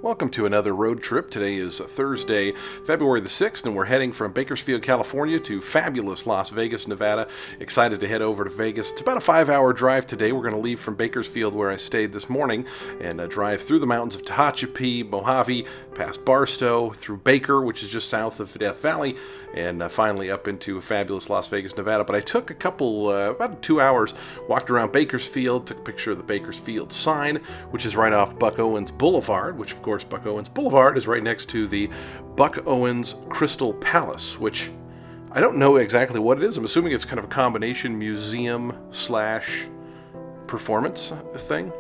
Welcome to another road trip. Today is Thursday, February the 6th, and we're heading from Bakersfield, California to fabulous Las Vegas, Nevada. Excited to head over to Vegas. It's about a 5-hour drive today. We're going to leave from Bakersfield, where I stayed this morning, and drive through the mountains of Tehachapi, Mojave, past Barstow, through Baker, which is just south of Death Valley, and finally up into fabulous Las Vegas, Nevada. But I took a couple, about 2 hours, walked around Bakersfield, took a picture of the Bakersfield sign, which is right off Buck Owens Boulevard, which of course Buck Owens Boulevard is right next to the Buck Owens Crystal Palace, which I don't know exactly what it is. I'm assuming it's kind of a combination museum slash performance thing.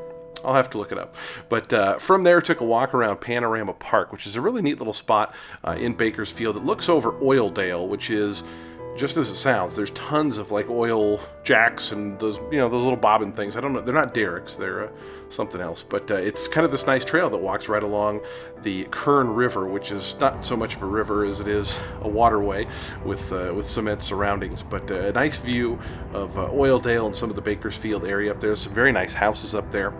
I'll have to look it up. But from there, took a walk around Panorama Park, which is a really neat little spot in Bakersfield. It looks over Oildale, which is, just as it sounds, there's tons of like oil jacks and those, those little bobbin things. I don't know, they're not derricks, they're something else. But it's kind of this nice trail that walks right along the Kern River, which is not so much of a river as it is a waterway with cement surroundings. But a nice view of Oildale and some of the Bakersfield area up there. Some very nice houses up there.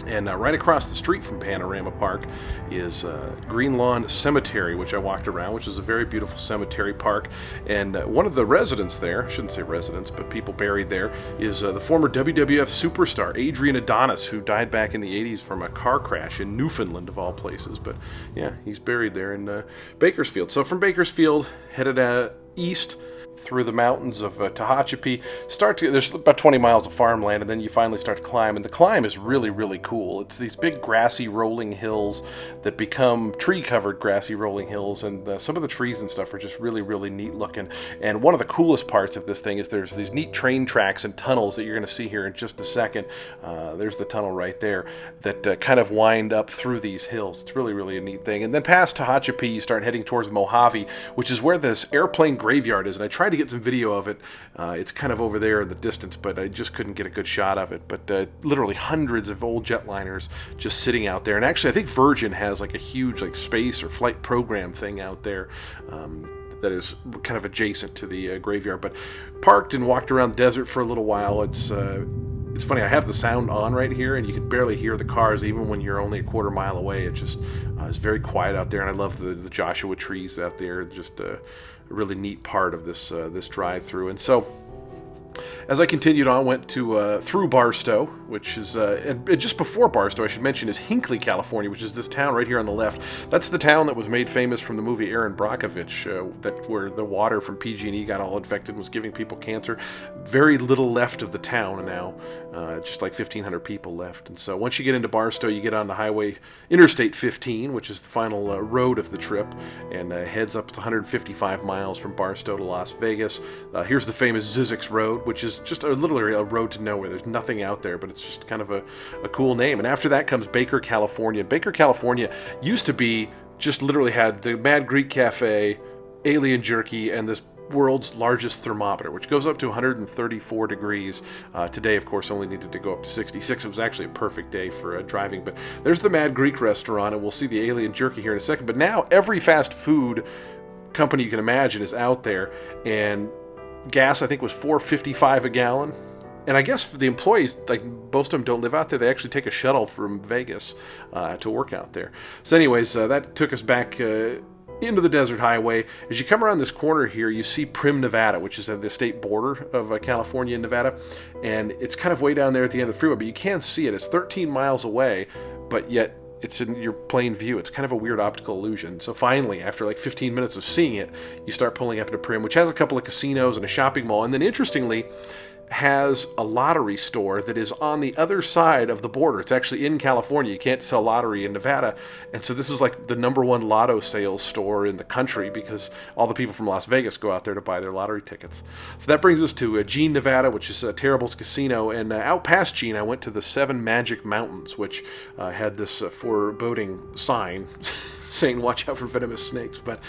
And right across the street from Panorama Park is Green Lawn Cemetery, which I walked around, which is a very beautiful cemetery park. And one of the residents there, I shouldn't say residents, but people buried there, is the former WWF superstar Adrian Adonis, who died back in the 80s from a car crash in Newfoundland, of all places. But yeah, he's buried there in Bakersfield. So from Bakersfield, headed east through the mountains of Tehachapi. There's about 20 miles of farmland, and then you finally start to climb, and the climb is really, really cool. It's these big grassy rolling hills that become tree-covered grassy rolling hills, and some of the trees and stuff are just really, really neat looking. And one of the coolest parts of this thing is there's these neat train tracks and tunnels that you're going to see here in just a second. There's the tunnel right there that kind of wind up through these hills. It's really, really a neat thing. And then past Tehachapi, you start heading towards Mojave, which is where this airplane graveyard is, and I tried to get some video of it. It's kind of over there in the distance, but I just couldn't get a good shot of it. But literally hundreds of old jetliners just sitting out there. And actually, I think Virgin has like a huge like space or flight program thing out there that is kind of adjacent to the graveyard. But parked and walked around the desert for a little while. It's funny, I have the sound on right here, and you can barely hear the cars even when you're only a quarter mile away. It just is very quiet out there, and I love the Joshua trees out there. Just a really neat part of this drive-through. And so as I continued on, went to through Barstow, which is and just before Barstow, I should mention, is Hinckley, California, which is this town right here on the left. That's the town that was made famous from the movie Aaron Brockovich, where the water from PG&E got all infected and was giving people cancer. Very little left of the town now, just like 1,500 people left. And so once you get into Barstow, you get on the Interstate 15, which is the final road of the trip, and heads up to 155 miles from Barstow to Las Vegas. Here's the famous Zizix Road, which is just literally a road to nowhere. There's nothing out there, but it's just kind of a cool name. And after that comes Baker, California. Baker, California used to be just literally had the Mad Greek Cafe, Alien Jerky, and this world's largest thermometer, which goes up to 134 degrees. Today, of course, only needed to go up to 66. It was actually a perfect day for driving. But there's the Mad Greek restaurant, and we'll see the Alien Jerky here in a second. But now every fast food company you can imagine is out there, and gas, I think, was $4.55 a gallon. And I guess for the employees, like most of them don't live out there. They actually take a shuttle from Vegas to work out there. So anyways, that took us back into the desert highway. As you come around this corner here, you see Primm, Nevada, which is at the state border of California and Nevada. And it's kind of way down there at the end of the freeway, but you can't see it. It's 13 miles away, but yet it's in your plain view. It's kind of a weird optical illusion. So finally, after like 15 minutes of seeing it, you start pulling up into Primm, which has a couple of casinos and a shopping mall. And then interestingly, has a lottery store that is on the other side of the border. It's actually in California. You can't sell lottery in Nevada. And so this is like the #1 lotto sales store in the country, because all the people from Las Vegas go out there to buy their lottery tickets. So that brings us to Jean, Nevada, which is Terrible's Casino. And out past Jean, I went to the Seven Magic Mountains, which had this foreboding sign saying watch out for venomous snakes. But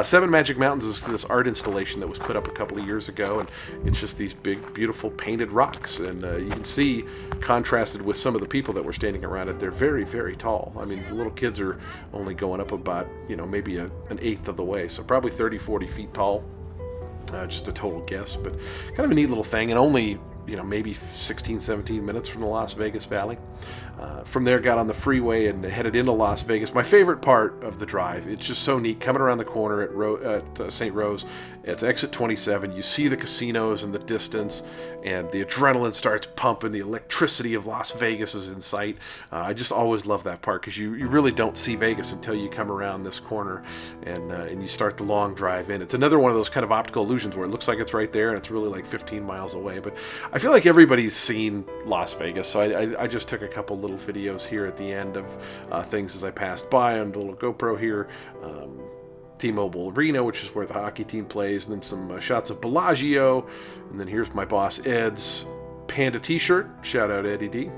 Seven Magic Mountains is this art installation that was put up a couple of years ago, and it's just these big, beautiful painted rocks. And you can see, contrasted with some of the people that were standing around it, they're very, very tall. I mean, the little kids are only going up about, maybe an eighth of the way, so probably 30, 40 feet tall. Just a total guess, but kind of a neat little thing, and only maybe 16, 17 minutes from the Las Vegas Valley. From there, got on the freeway and headed into Las Vegas. My favorite part of the drive, it's just so neat. Coming around the corner at St. Rose, it's exit 27. You see the casinos in the distance, and the adrenaline starts pumping. The electricity of Las Vegas is in sight. I just always love that part because you really don't see Vegas until you come around this corner and you start the long drive in. It's another one of those kind of optical illusions where it looks like it's right there and it's really like 15 miles away. But I feel like everybody's seen Las Vegas, so I just took a couple little videos here at the end of things as I passed by on the little GoPro here. T-Mobile Arena, which is where the hockey team plays, and then some shots of Bellagio, and then here's my boss Ed's Panda t-shirt, shout out Eddie D,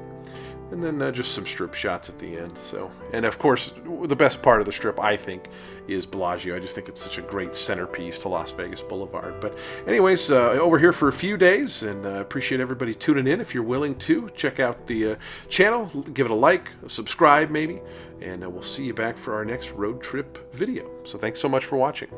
and then just some strip shots at the end. So, and of course the best part of the strip, I think, is Bellagio. I just think it's such a great centerpiece to Las Vegas Boulevard. But anyways, over here for a few days, and appreciate everybody tuning in. If you're willing to check out the channel, give it a like, subscribe maybe, and we'll see you back for our next road trip video. So thanks so much for watching.